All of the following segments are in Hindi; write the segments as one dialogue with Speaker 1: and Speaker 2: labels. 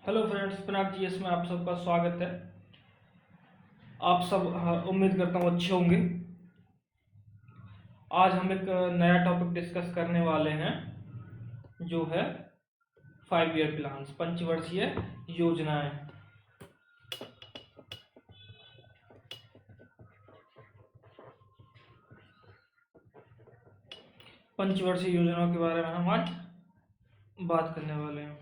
Speaker 1: हेलो फ्रेंड्स, पिनाक जीएस में आप सबका स्वागत है। आप सब उम्मीद करता हूँ अच्छे होंगे। आज हम एक नया टॉपिक डिस्कस करने वाले हैं जो है 5 ईयर प्लान्स, पंचवर्षीय योजनाएं। पंचवर्षीय योजनाओं के बारे में हम आज बात करने वाले हैं।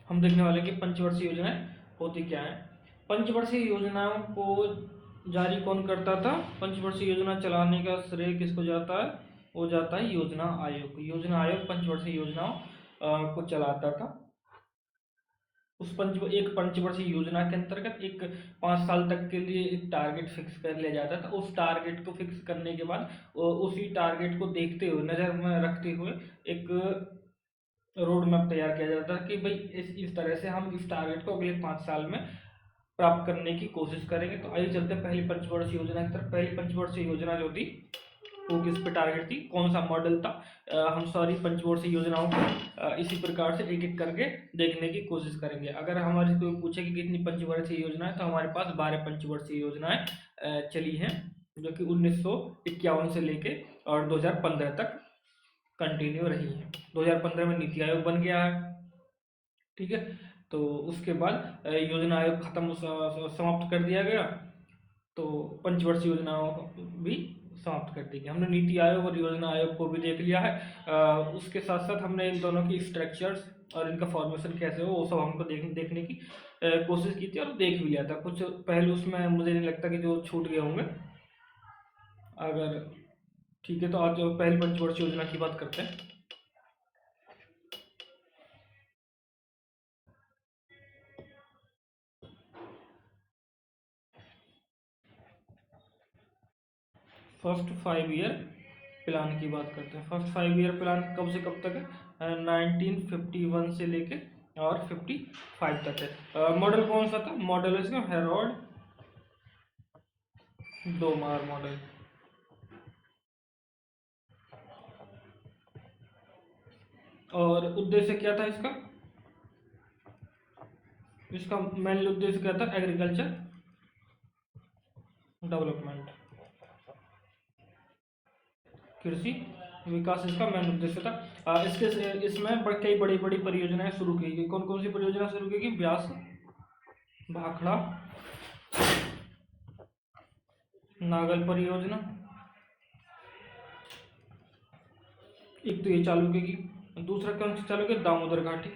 Speaker 1: हम देखने वाले हैं कि पंचवर्षीय योजनाएं होती क्या है। पंचवर्षीय योजनाओं को जारी कौन करता था? पंचवर्षीय योजना चलाने का श्रेय किसको जाता है? वो जाता है योजना आयोग। योजना आयोग पंचवर्षीय योजनाओं को चलाता था। एक पंचवर्षीय योजना के अंतर्गत एक 5 साल तक के लिए एक टारगेट फिक्स कर लिया जाता था। उस टारगेट को फिक्स करने के बाद उसी टारगेट को देखते हुए, नज़र में रखते हुए एक रोड मैप तैयार किया जाता है कि भाई इस तरह से हम इस टारगेट को अगले 5 साल में प्राप्त करने की कोशिश करेंगे। तो आइए चलते हैं पहली पंचवर्षीय योजना की तरफ। पहली पंचवर्षीय योजना जो थी वो किस पे टारगेट थी, कौन सा मॉडल था? हम सारी पंचवर्षीय योजनाओं को इसी प्रकार से एक एक करके देखने की कोशिश करेंगे। अगर हमारे कोई पूछे कि कितनी पंचवर्षीय योजना है, तो हमारे पास 12 पंचवर्षीय योजनाएं चली हैं, जो कि 1951 से लेके और 2015 तक कंटिन्यू रही है। 2015 में नीति आयोग बन गया है, ठीक है। तो उसके बाद योजना आयोग खत्म, समाप्त कर दिया गया। तो पंचवर्षीय योजनाओं को भी समाप्त कर दी गई। हमने नीति आयोग और योजना आयोग को भी देख लिया है। उसके साथ साथ हमने इन दोनों की स्ट्रक्चर्स और इनका फॉर्मेशन कैसे हो वो सब हमको देखने की कोशिश की थी और देख भी लिया था। कुछ पहलू उसमें मुझे नहीं लगता कि जो छूट गए होंगे। अगर ठीक है तो आज पहली पंचवर्षीय योजना की बात करते हैं। फर्स्ट 5 ईयर प्लान की बात करते हैं। फर्स्ट 5 ईयर प्लान कब से कब तक है? 1951 से लेके और 55 तक है। मॉडल कौन सा था? मॉडल इसका हेरोल्ड डोमार मॉडल। और उद्देश्य क्या था इसका? इसका मेन उद्देश्य क्या था? एग्रीकल्चर डेवलपमेंट, कृषि विकास इसका मेन उद्देश्य था। इसमें कई बड़ी बड़ी परियोजनाएं शुरू की गई। कौन कौन सी परियोजना शुरू की गई? ब्यास, भाखड़ा, नागल परियोजना, एक तो ये चालू की। दूसरा कौन सी चालू की? दामोदर घाटी।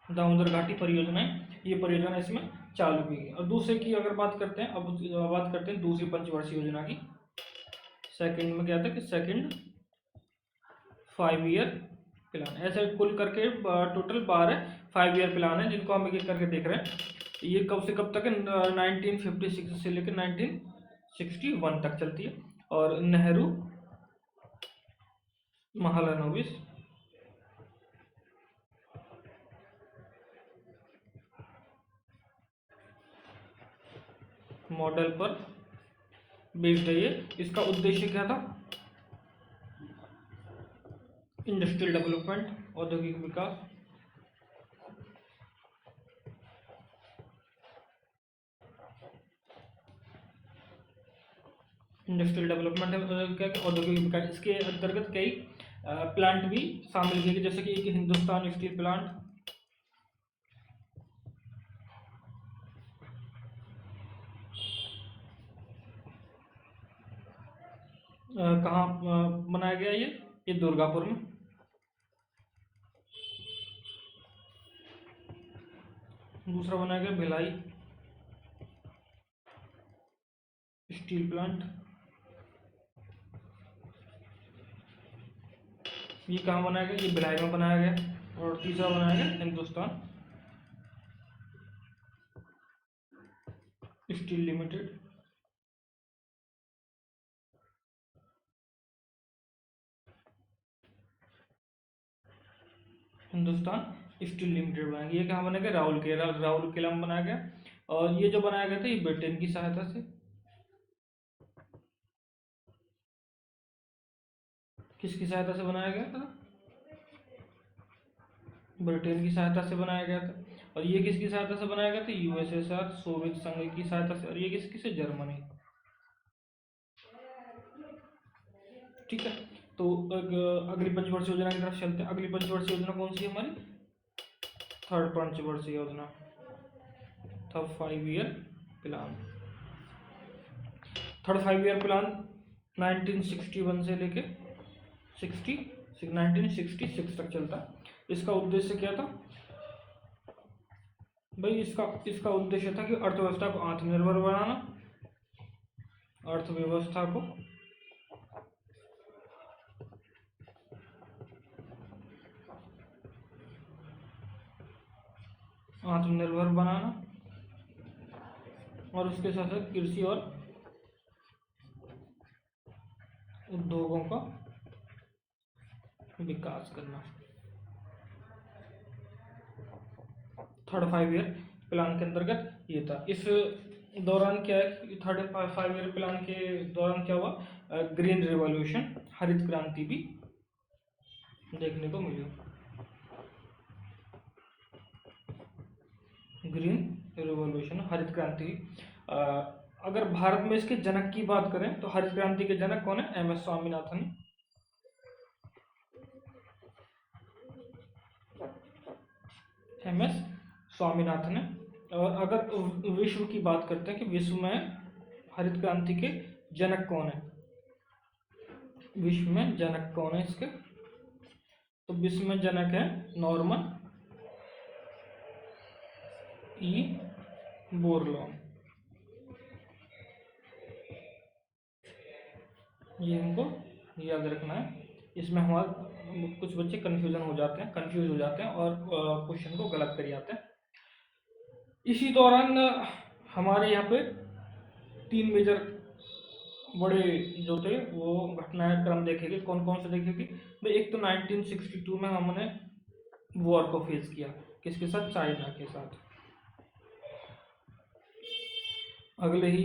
Speaker 1: दामोदर घाटी परियोजनाएं, ये परियोजना इसमें चालू की गई। और दूसरे की अगर बात करते हैं, अब बात करते हैं दूसरी पंचवर्षीय योजना की। सेकंड में क्या था कि सेकंड 5 ईयर प्लान। ऐसे कुल करके टोटल 12 5 ईयर प्लान है, जिनको हम एक एक करके देख रहे हैं। ये कब से कब तक है? 1956 से लेकर 1961 तक चलती है। और नेहरू महालनोबिस मॉडल पर बेस्ड है ये। इसका उद्देश्य क्या था? इंडस्ट्रियल डेवलपमेंट, औद्योगिक विकास, इंडस्ट्रियल डेवलपमेंट क्या कि औद्योगिक विकास। इसके अंतर्गत कई प्लांट भी शामिल किए गए, जैसे कि एक हिंदुस्तान स्टील प्लांट, कहाँ बनाया गया? ये दुर्गापुर में। दूसरा बनाया गया भिलाई स्टील प्लांट, ये कहाँ बनाया गया? ये भिलाई में बनाया गया। और तीसरा बनाया गया Hindustan steel limited. Hindustan steel limited बनाएंगे। ये कहाँ बनेगा? राउरकेला में बनाया गया। और ये जो बनाया गया था ये ब्रिटेन की सहायता से। किसकी सहायता से बनाया गया था? ब्रिटेन की सहायता से बनाया गया था। और ये किसकी सहायता से बनाया गया था? यूएसएसआर, सोवियत संघ की सहायता से। और ये किसकी से? जर्मनी। ठीक है, तो अगली पंचवर्षीय योजना की तरफ चलते हैं। अगली पंचवर्षीय योजना कौन सी है हमारी? थर्ड पंचवर्षीय योजना, third 5 year plan. Third 5 year plan 1961 से लेके 1966 तक चलता। इसका उद्देश्य क्या था भाई? इसका उद्देश्य था कि अर्थव्यवस्था को आत्मनिर्भर बनाना, अर्थव्यवस्था को आत्मनिर्भर बनाना, और उसके साथ साथ कृषि और उद्योगों का विकास करना। थर्ड 5 ईयर प्लान के अंतर्गत ये था। इस दौरान क्या है, थर्ड 5 ईयर प्लान के दौरान क्या हुआ? ग्रीन रिवॉल्यूशन, हरित क्रांति भी देखने को मिली। ग्रीन रिवॉल्यूशन, हरित क्रांति। अगर भारत में इसके जनक की बात करें तो हरित क्रांति के जनक कौन है? M S Swaminathan. M S Swaminathan है। और अगर विश्व की बात करते हैं कि विश्व में हरित क्रांति के जनक कौन है, विश्व में जनक कौन है इसके? तो विश्व में जनक है नॉर्मन ई बोरलॉन। ये हमको याद रखना है। इसमें हमारे कुछ बच्चे कंफ्यूज हो जाते हैं और क्वेश्चन को गलत कर जाते हैं। इसी दौरान हमारे यहाँ पे 3 मेजर बड़े जो थे वो घटनाएं क्रम देखेंगे। कौन कौन से देखेंगे भाई? एक तो 1962 में हमने वॉर को फेस किया। किसके साथ? चाइना के साथ। अगले ही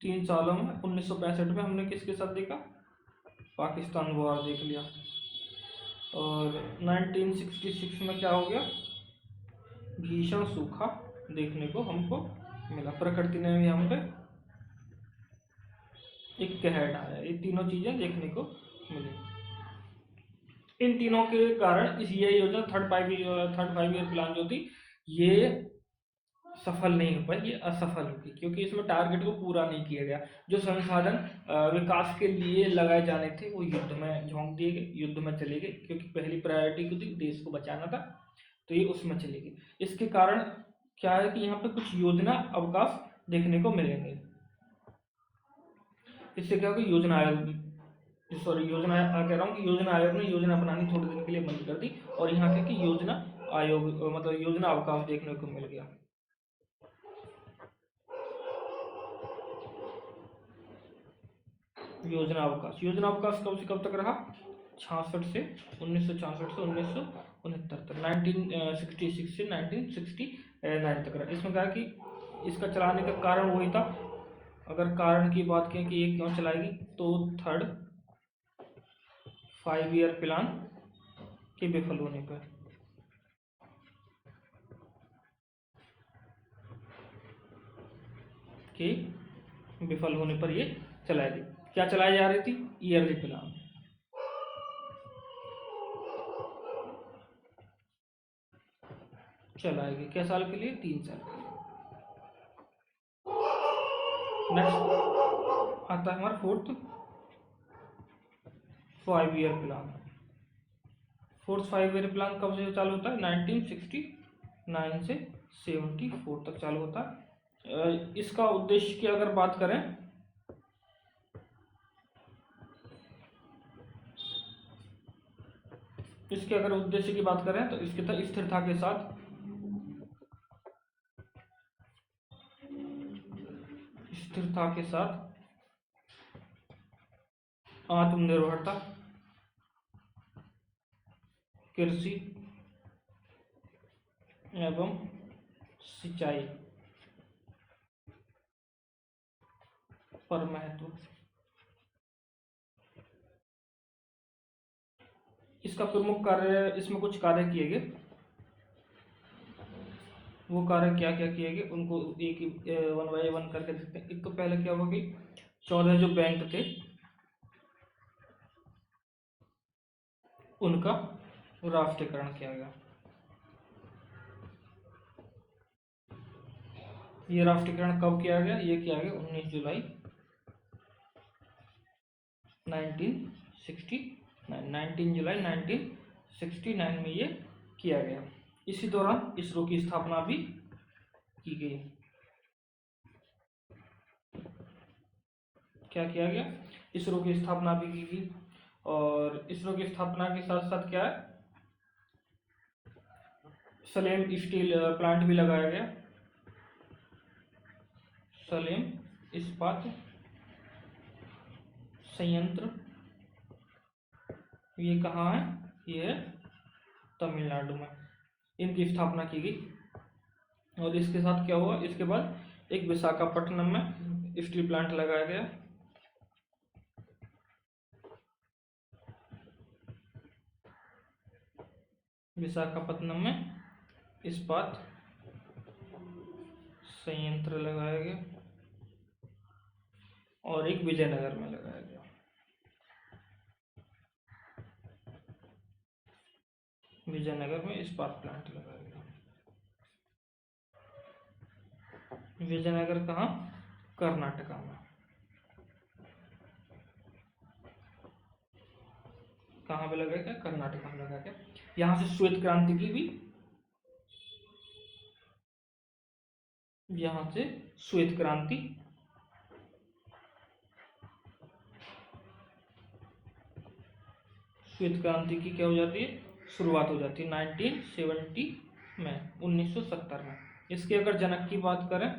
Speaker 1: 3 सालों में 1965 में हमने किसके साथ देखा? पाकिस्तान वॉर देख लिया। और 1966 में क्या हो गया? भीषण सूखा देखने को हमको मिला। प्रकृति ने भी हम पे एक कहर डाला। ये तीनों चीजें देखने को मिली। इन तीनों के कारण इस ये योजना थर्ड 5 ईयर प्लान जो थी ये सफल नहीं हो पाई, ये असफल हो गई, क्योंकि इसमें टारगेट को पूरा नहीं किया गया। जो संसाधन विकास के लिए लगाए जाने थे वो युद्ध में झोंक दिए गए, युद्ध में चले गए, क्योंकि पहली प्रायोरिटी को थी देश को बचाना था, तो ये उसमें चले गए। इसके कारण क्या है कि यहाँ पे कुछ योजना अवकाश देखने को मिलेंगे। इससे क्या होगा? योजना आयोग कह रहा हूँ कि योजना आयोग ने योजना बनानी थोड़े दिन के लिए बंद कर दी, और यहाँ क्या कि योजना आयोग मतलब योजना अवकाश देखने को मिल गया। योजना अवकाश कब से कब तक रहा? 1966 से 1969 तक, 1966 से 1969 तक रहा। इसमें क्या कि इसका चलाने का कारण वही था। अगर कारण की बात करें कि ये क्यों चलाएगी, तो थर्ड 5 ईयर प्लान के विफल होने पर, ये चलाएगी। क्या चलाई जा रही थी? Yearly plan. चलाएगी क्या साल के लिए? 3 साल के लिए। नेक्स्ट आता है हमारा fourth 5 year plan. Fourth 5 year plan कब से चालू होता है? 1969 से 74 तक चालू होता है। इसका उद्देश्य की अगर बात करें, इसके अगर उद्देश्य की बात करें तो इसके था स्थिरता के साथ आत्मनिर्भरता, कृषि एवं सिंचाई पर महत्व। इसका प्रमुख कार्य, इसमें कुछ कार्य किए गए, वो कार्य क्या क्या किए गए उनको एक वन बाय वन करके देखते हैं। एक तो पहले क्या होगा कि 14 जो बैंक थे उनका राष्ट्रीयकरण किया गया। ये राष्ट्रीयकरण कब किया गया? ये किया गया 19 जुलाई 1969 में ये किया गया। इसी दौरान इसरो की स्थापना भी की गई। क्या किया गया? इसरो की स्थापना भी की गई। और इसरो की स्थापना के साथ साथ क्या है, सलेम स्टील प्लांट भी लगाया गया। सलेम इस्पात संयंत्र, ये कहाँ है? ये है तमिलनाडु में। इनकी स्थापना की गई। और इसके साथ क्या हुआ? इसके बाद एक विशाखापट्टनम में स्टील प्लांट लगाया गया। विशाखापट्टनम में इस्पात संयंत्र लगाया गया और एक विजयनगर में लगाया गया। विजयनगर में इस्पात प्लांट लगाया गया। विजयनगर कहाँ? कर्नाटका में। कहाँ पे लगाया गया? कर्नाटका में लगाया गया। यहाँ से श्वेत क्रांति की भी, यहाँ से श्वेत क्रांति की क्या हो जाती है? शुरुआत हो जाती है 1970 में, 1970 में। इसके अगर जनक की बात करें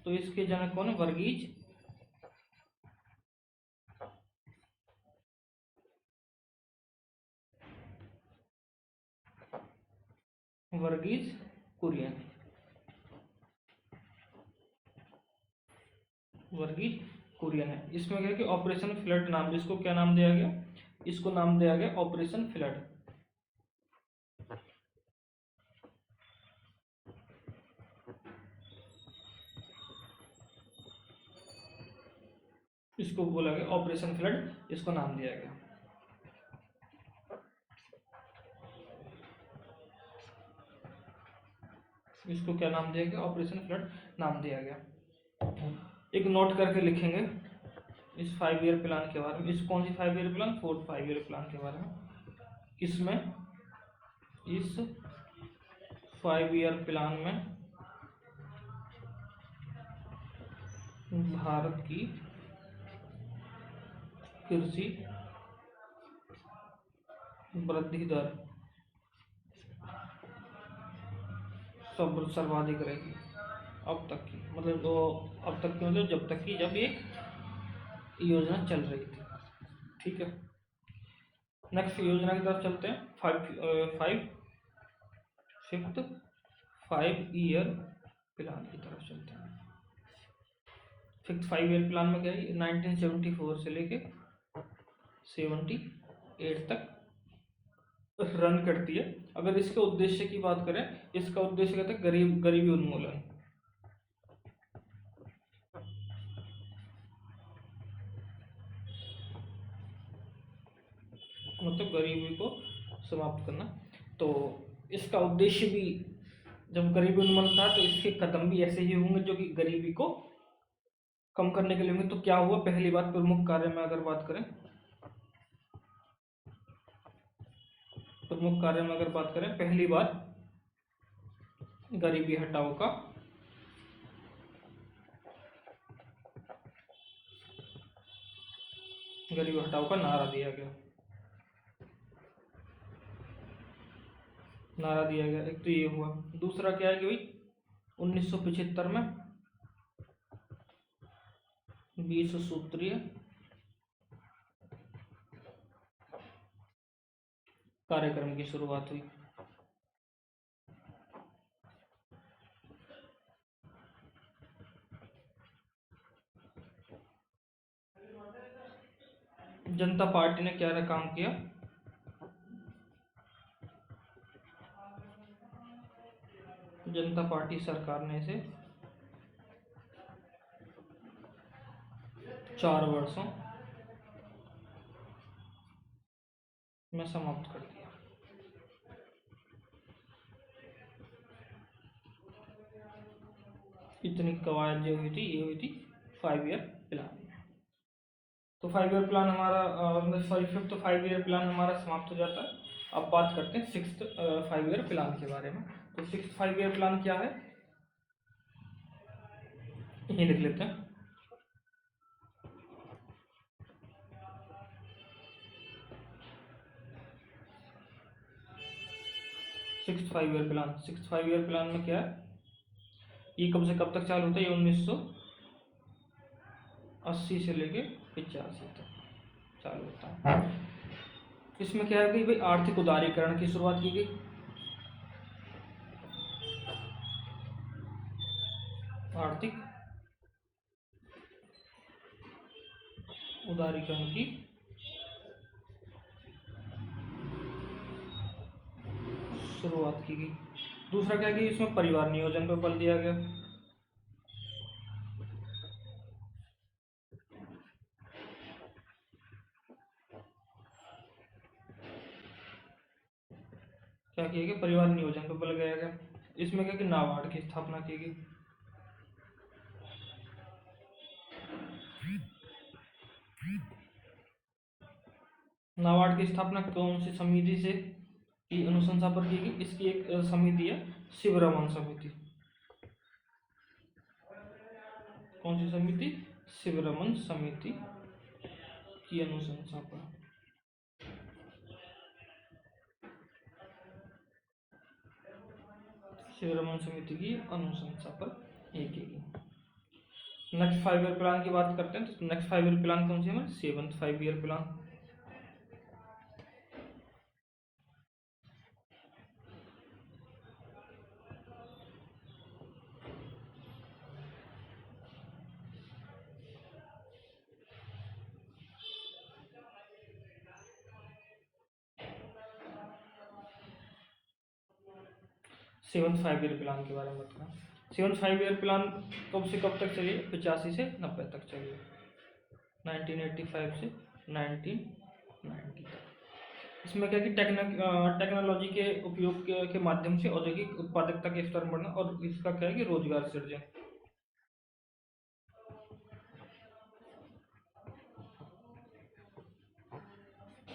Speaker 1: तो इसके जनक कौन है? वर्गीज कुरियन। वर्गीज कुरियन है। इसमें क्या है कि ऑपरेशन फ्लड नाम, इसको क्या नाम दिया गया? इसको नाम दिया गया ऑपरेशन फ्लड। इसको बोला गया ऑपरेशन फ्लड, इसको नाम दिया गया। इसको क्या नाम दिया गया? ऑपरेशन फ्लड नाम दिया गया। एक नोट करके लिखेंगे इस 5 ईयर प्लान के बारे में। इस कौन सी 5 year plan? 4th 5 year plan के बारे में। इसमें इस 5 ईयर प्लान में भारत की कृषि वृद्धि दर सर्वाधिक रहेगी अब तक की, मतलब वो अब तक की मतलब जब तक की जब ये योजना चल रही थी। ठीक है, नेक्स्ट योजना की तरफ चलते हैं। 5th 5 ईयर प्लान की तरफ चलते हैं। 5th 5 ईयर प्लान में क्या है? 1974 से लेके 78 तक रन करती है। अगर इसके उद्देश्य की बात करें, इसका उद्देश्य कहते हैं गरीबी उन्मूलन। मतलब गरीबी को समाप्त करना। तो इसका उद्देश्य भी, जब गरीबी उन्मूलन था तो इसके कदम भी ऐसे ही होंगे जो कि गरीबी को कम करने के लिए होंगे। तो क्या हुआ? पहली बात, प्रमुख कार्य में अगर बात करें, पहली बात गरीबी हटाओ का नारा दिया गया। एक तो ये हुआ। दूसरा क्या है कि भाई 1975 में 20 सूत्रीय कार्यक्रम की शुरुआत हुई। जनता पार्टी ने क्या काम किया? जनता पार्टी सरकार ने इसे 4 वर्षों में समाप्त कर दिया। इतनी कवायद जो हुई थी ये हुई थी 5 ईयर प्लान में। तो 5 ईयर प्लान हमारा सॉरी 5th 5 ईयर प्लान हमारा समाप्त हो जाता है। अब बात करते हैं 6th 5 ईयर प्लान के बारे में। तो 6th 5 ईयर प्लान क्या है ये लिख लेते हैं। Six 5 year plan, 6th 5 year plan में क्या है, ये कब से कब तक चालू होता है? ये 1980 से लेके 85 तक चालू होता है। इसमें क्या है कि भाई आर्थिक उदारीकरण की शुरुआत की गई। आर्थिक उदारीकरण की शुरुआत की गई। दूसरा क्या है कि इसमें परिवार नियोजन पर बल दिया गया। क्या किया गया? परिवार नियोजन पर बल दिया गया। इसमें क्या कि नाबार्ड की स्थापना की गई। नाबार्ड की स्थापना कौन सी समिति से की अनुशंसा पर की गई? इसकी एक समिति है शिवरमन समिति। कौन सी समिति? शिवरमन समिति की अनुशंसा पर। शिवरमन समिति की अनुशंसा पर एक की गई। नेक्स्ट 5 ईयर प्लान की बात करते हैं। तो नेक्स्ट 5 ईयर प्लान कौन सी है? 7th 5 year plan. Seventh 5 year plan के बारे में बताना। 7th 5 ईयर प्लान कब से कब तक चली? 85 से 90 तक चली, 1985 से 1990 तक। इसमें क्या कि टेक्नोलॉजी के उपयोग के माध्यम से औद्योगिक उत्पादकता के स्तर बढ़ना और इसका क्या है कि रोजगार सृजन।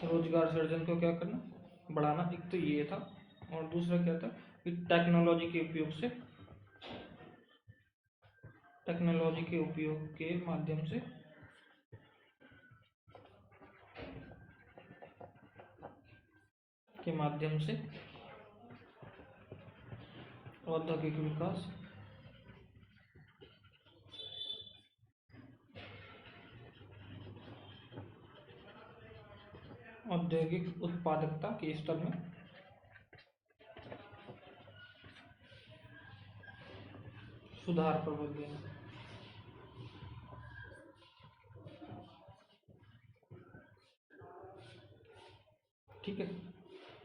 Speaker 1: रोजगार सृजन को क्या करना? बढ़ाना। एक तो ये था और दूसरा क्या था कि टेक्नोलॉजी के उपयोग के माध्यम से औद्योगिक विकास, औद्योगिक उत्पादकता के स्तर में सुधार पर बल देना। ठीक है,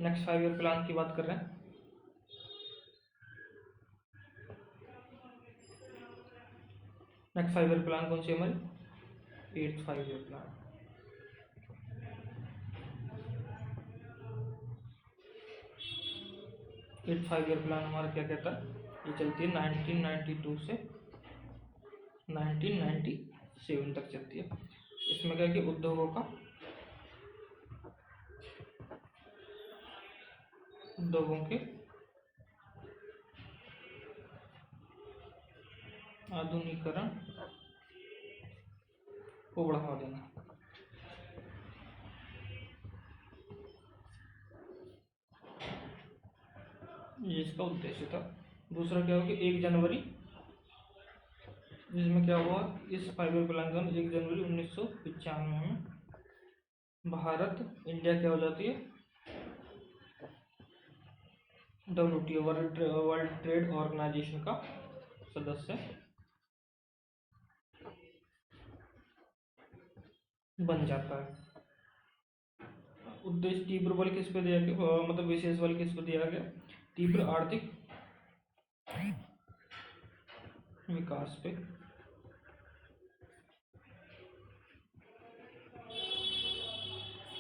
Speaker 1: नेक्स्ट 5 ईयर प्लान की बात कर रहे हैं। नेक्स्ट 5 ईयर प्लान कौन सी है हमारी? 8th 5 year plan. Eight 5 year plan हमारा क्या कहता है? ये चलती है 1992 से 1997 तक चलती है। इसमें क्या है कि उद्योगों के आधुनिकीकरण को बढ़ावा देना। ये इसका उद्देश्य था। दूसरा क्या होगा? 1 जनवरी, जिसमें क्या हुआ इस 5 ईयर प्लान का 1 जनवरी 1995 में भारत इंडिया क्या हो जाती है? WTO वर्ल्ड ट्रेड ऑर्गेनाइजेशन का सदस्य बन जाता है। उद्देश्य तीव्र बल किस पे दिया गया, मतलब विशेष बल किस पे दिया गया, तीव्र आर्थिक विकास पे।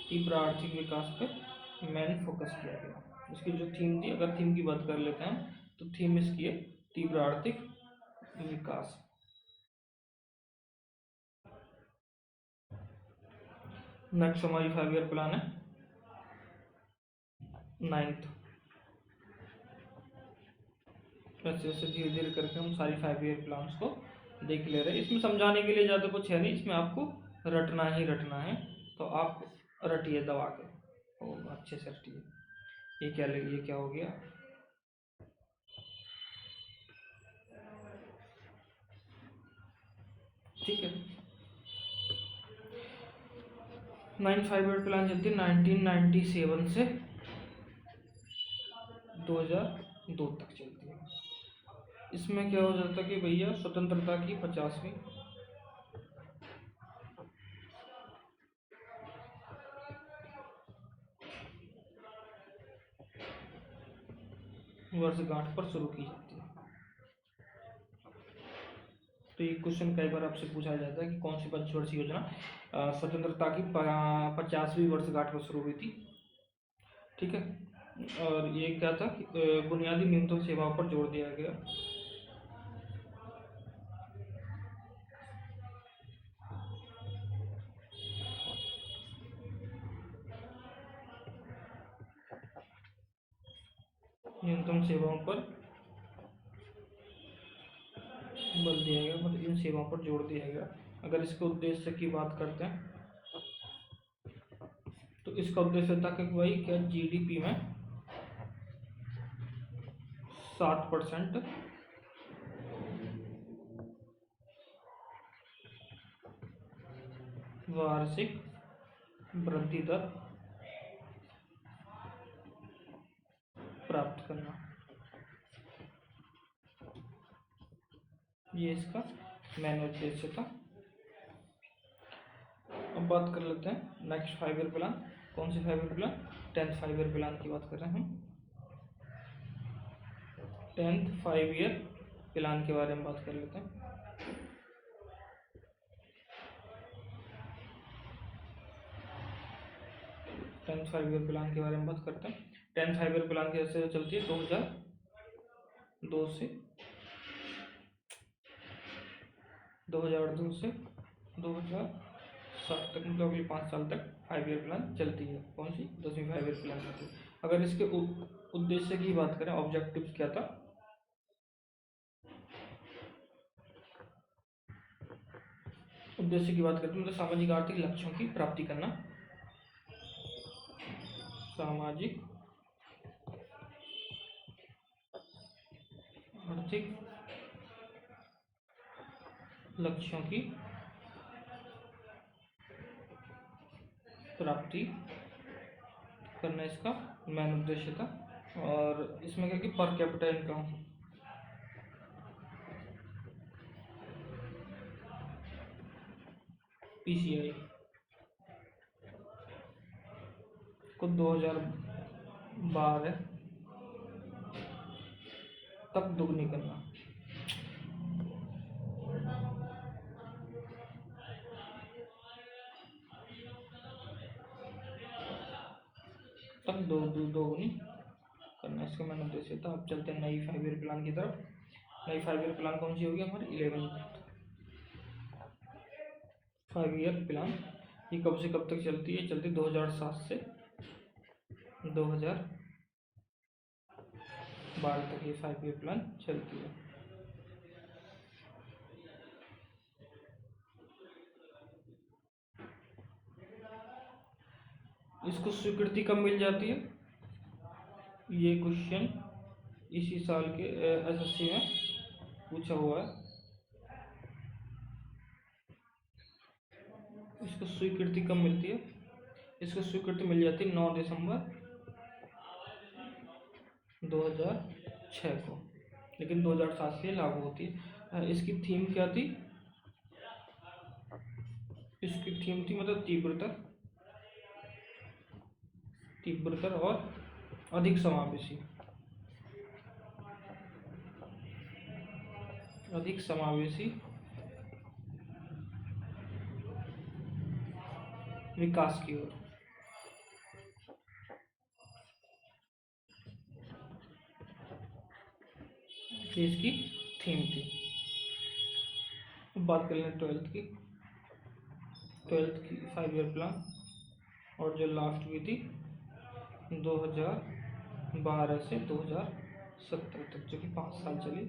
Speaker 1: तीव्र आर्थिक विकास पे मैंने फोकस किया गया। इसकी जो थीम थी, अगर थीम की बात कर लेते हैं तो थीम इसकी है तीव्र आर्थिक विकास। नेक्स्ट हमारी 5 ईयर प्लान है 9th। ऐसे ऐसे धीरे धीरे करके हम सारी 5 ईयर प्लान्स को देख ले रहे हैं। इसमें समझाने के लिए ज़्यादा कुछ है नहीं, इसमें आपको रटना ही रटना है, तो आप रटिए दबा के, और अच्छे से रटिए। ये क्या लगे, ये क्या हो गया, ठीक है। 9th 5 ईयर प्लान चलती है 1997 से 2002 तक चलती है। इसमें क्या हो जाता है कि भैया स्वतंत्रता की 50वीं वर्षगांठ पर शुरू की जाती है। तो ये क्वेश्चन कई बार आपसे पूछा जाता है कि कौन सी पंचवर्षीय योजना स्वतंत्रता की 50वीं वर्षगांठ पर शुरू हुई थी, ठीक है। और ये क्या था कि बुनियादी न्यूनतम सेवाओं पर जोर दिया गया। न्यूनतम सेवाओं पर बल दिया गया, मतलब इन सेवाओं पर जोर दिया गया। अगर इसके उद्देश्य की बात करते हैं तो इसका उद्देश्य था कि भाई क्या जीडीपी में 7% वार्षिक वृद्धि दर प्राप्त करना, ये इसका मेन उद्देश्य था। अब बात कर लेते हैं नेक्स्ट 5 ईयर प्लान। कौन सी 5 year plan, 10th 5 year plan की बात कर रहे हैं हम। 10th 5 ईयर प्लान के बारे में बात कर लेते हैं। 10th 5 ईयर प्लान के बारे में बात करते हैं। 10th 5 ईयर प्लान कैसे चलती है, 2002 से 2007 तक, मतलब अगले 5 साल तक 5 ईयर प्लान चलती है। कौन सी, 10वीं 5 ईयर प्लान चलती है। अगर इसके उद्देश्य की बात करें, ऑब्जेक्टिव्स क्या था, उद्देश्य की बात करते हैं मतलब सामाजिक आर्थिक लक्ष्यों की प्राप्ति करना। सामाजिक आर्थिक लक्ष्यों की प्राप्ति करना इसका मेन उद्देश्य था। और इसमें क्या कि पर कैपिटा इनकम, पीसीआई को 2012 तक दुगनी करना। तक दोगुनी करना इसका मैंने उद्देश्य था। अब चलते हैं नई 5 ईयर प्लान की तरफ। नई 5 ईयर प्लान कौन सी होगी हमारी, 11th 5 ईयर प्लान। ये कब से कब तक चलती है, चलती 2007 से 2012 तक ये 5 ईयर प्लान चलती है। इसको स्वीकृति कब मिल जाती है, ये क्वेश्चन इसी साल के एसएससी में पूछा हुआ है। इसको स्वीकृति कब मिलती है, इसको स्वीकृति मिल जाती है 9 दिसंबर 2006 को, लेकिन 2007 से लागू होती है। इसकी थीम क्या थी, इसकी थीम थी मतलब तीव्रतर, तीव्रतर और अधिक समावेशी, अधिक समावेशी विकास की ओर। ये इसकी थीम थी। अब बात कर लें ट्वेल्थ की। ट्वेल्थ की 5 ईयर प्लान, और जो लास्ट हुई थी 2012 से 2017 तक, जो कि 5 साल चली।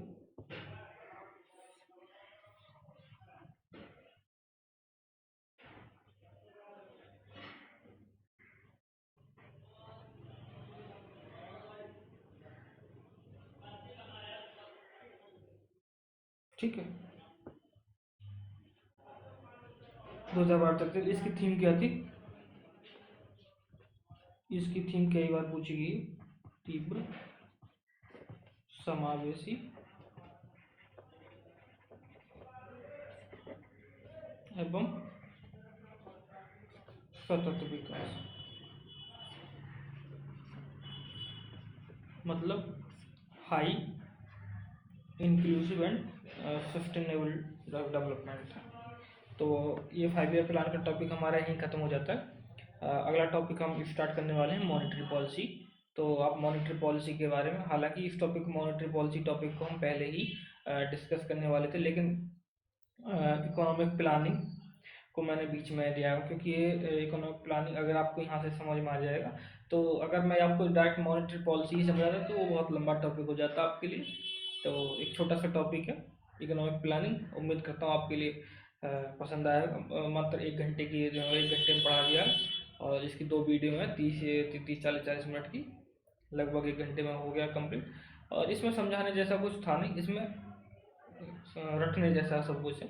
Speaker 1: ठीक है, 2012 तक चली। इसकी थीम क्या थी? इसकी थीम कई बार पूछी गई, तीव्र, समावेशी एवं सतत विकास। मतलब high inclusive and sustainable development है। तो ये 5 ईयर प्लान का टॉपिक हमारा यहीं ख़त्म हो जाता है। अगला टॉपिक हम स्टार्ट करने वाले हैं मॉनेटरी पॉलिसी। तो आप मॉनेटरी पॉलिसी के बारे में, हालांकि इस टॉपिक मॉनेटरी पॉलिसी टॉपिक को हम पहले ही डिस्कस करने वाले थे, लेकिन इकोनॉमिक प्लानिंग को मैंने बीच में दिया है, क्योंकि ये इकोनॉमिक प्लानिंग अगर आपको यहाँ से समझ में आ जाएगा, तो अगर मैं आपको डायरेक्ट मॉनेटरी पॉलिसी ही समझाता तो वो बहुत लंबा टॉपिक हो जाता आपके लिए। तो एक छोटा सा टॉपिक है इकोनॉमिक प्लानिंग। उम्मीद करता हूँ आपके लिए पसंद आएगा। मात्र 1 घंटे की, 1 घंटे में पढ़ा दिया, और इसकी 2 वीडियो है 30-40 मिनट की, लगभग 1 घंटे में हो गया कंप्लीट। और इसमें समझाने जैसा कुछ था नहीं, इसमें रटने जैसा सब कुछ है।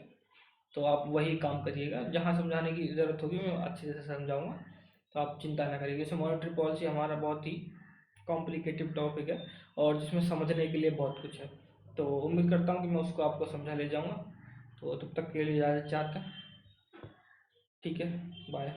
Speaker 1: तो आप वही काम करिएगा, जहाँ समझाने की ज़रूरत होगी मैं अच्छे से समझाऊंगा, तो आप चिंता ना करिए। जैसे मॉनेटरी पॉलिसी हमारा बहुत ही कॉम्प्लिकेटिव टॉपिक है, और जिसमें समझने के लिए बहुत कुछ है। तो उम्मीद करता हूँ कि मैं उसको आपको समझा ले जाऊँगा। तो तब तक के लिए इजाज़त चाहता हूँ। ठीक है, बाय।